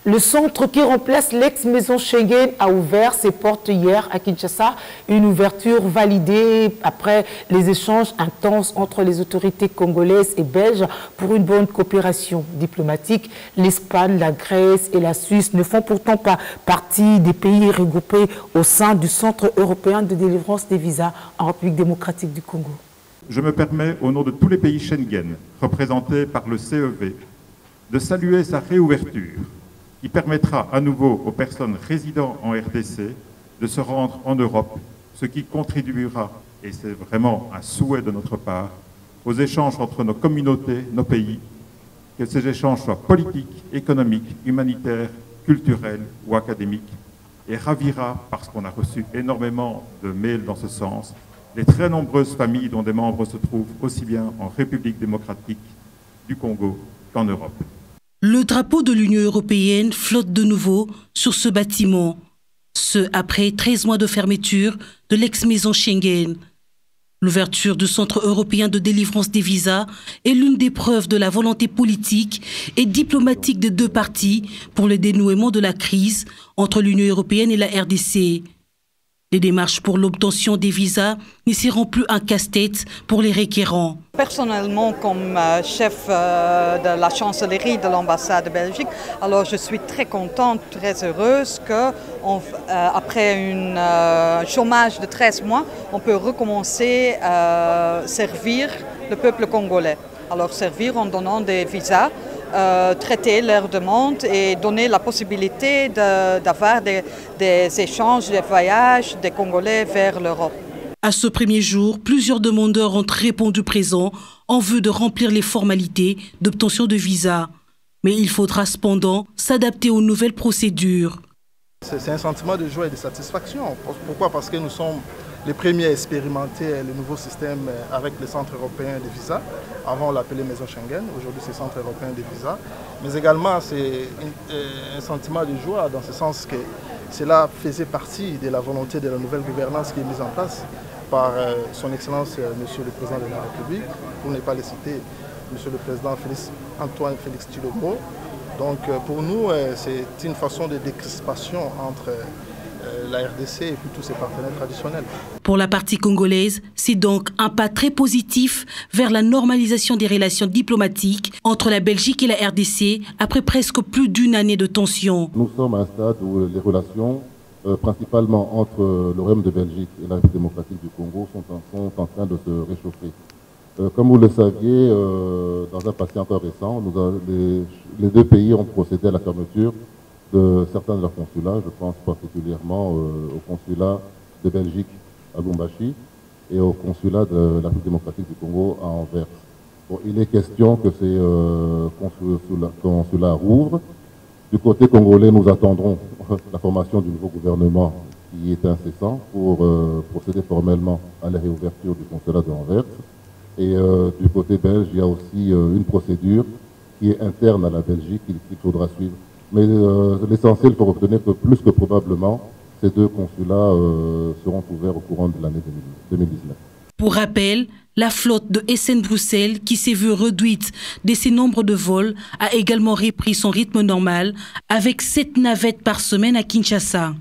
Le centre qui remplace l'ex-maison Schengen a ouvert ses portes hier à Kinshasa. Une ouverture validée après les échanges intenses entre les autorités congolaises et belges pour une bonne coopération diplomatique. L'Espagne, la Grèce et la Suisse ne font pourtant pas partie des pays regroupés au sein du Centre européen de délivrance des visas en République démocratique du Congo. Je me permets, au nom de tous les pays Schengen représentés par le CEV, de saluer sa réouverture, qui permettra à nouveau aux personnes résidant en RDC de se rendre en Europe, ce qui contribuera, et c'est vraiment un souhait de notre part, aux échanges entre nos communautés, nos pays, que ces échanges soient politiques, économiques, humanitaires, culturels ou académiques, et ravira, parce qu'on a reçu énormément de mails dans ce sens, les très nombreuses familles dont des membres se trouvent aussi bien en République démocratique du Congo qu'en Europe. Le drapeau de l'Union européenne flotte de nouveau sur ce bâtiment, ce après 13 mois de fermeture de l'ex-maison Schengen. L'ouverture du Centre européen de délivrance des visas est l'une des preuves de la volonté politique et diplomatique des deux parties pour le dénouement de la crise entre l'Union européenne et la RDC. Les démarches pour l'obtention des visas ne seront plus un casse-tête pour les requérants. Personnellement, comme chef de la chancellerie de l'ambassade de Belgique, alors je suis très contente, très heureuse qu'après un chômage de 13 mois, on peut recommencer à servir le peuple congolais. Alors servir en donnant des visas, traiter leurs demandes et donner la possibilité d'avoir des échanges, des voyages des Congolais vers l'Europe. À ce premier jour, plusieurs demandeurs ont répondu présents en vue de remplir les formalités d'obtention de visa. Mais il faudra cependant s'adapter aux nouvelles procédures. C'est un sentiment de joie et de satisfaction. Pourquoi? Parce que nous sommes les premiers à expérimenter le nouveau système avec le Centre européen des visas. Avant, on l'appelait Maison Schengen, aujourd'hui c'est Centre européen des visas. Mais également, c'est un sentiment de joie dans ce sens que cela faisait partie de la volonté de la nouvelle gouvernance qui est mise en place par son Excellence, Monsieur le Président de la République, pour ne pas le citer, Monsieur le Président Antoine Félix Tshilombo. Donc pour nous, c'est une façon de décrispation entre la RDC et puis tous ses partenaires traditionnels. Pour la partie congolaise, c'est donc un pas très positif vers la normalisation des relations diplomatiques entre la Belgique et la RDC après presque plus d'une année de tension. Nous sommes à un stade où les relations, principalement entre le Royaume de Belgique et la République démocratique du Congo, sont en train de se réchauffer. Comme vous le saviez, dans un passé encore récent, les deux pays ont procédé à la fermeture de certains de leurs consulats. Je pense particulièrement au consulat de Belgique à Lubumbashi et au consulat de la République démocratique du Congo à Anvers. Bon, il est question que ces consulats rouvrent. Du côté congolais, nous attendrons la formation du nouveau gouvernement qui est incessant pour procéder formellement à la réouverture du consulat de Anvers. Et du côté belge, il y a aussi une procédure qui est interne à la Belgique qu'il faudra suivre. Mais l'essentiel, il faut retenir que plus que probablement, ces deux consulats seront ouverts au courant de l'année 2019. Pour rappel, la flotte de SN-Bruxelles, qui s'est vue réduite de ses nombres de vols, a également repris son rythme normal avec 7 navettes par semaine à Kinshasa.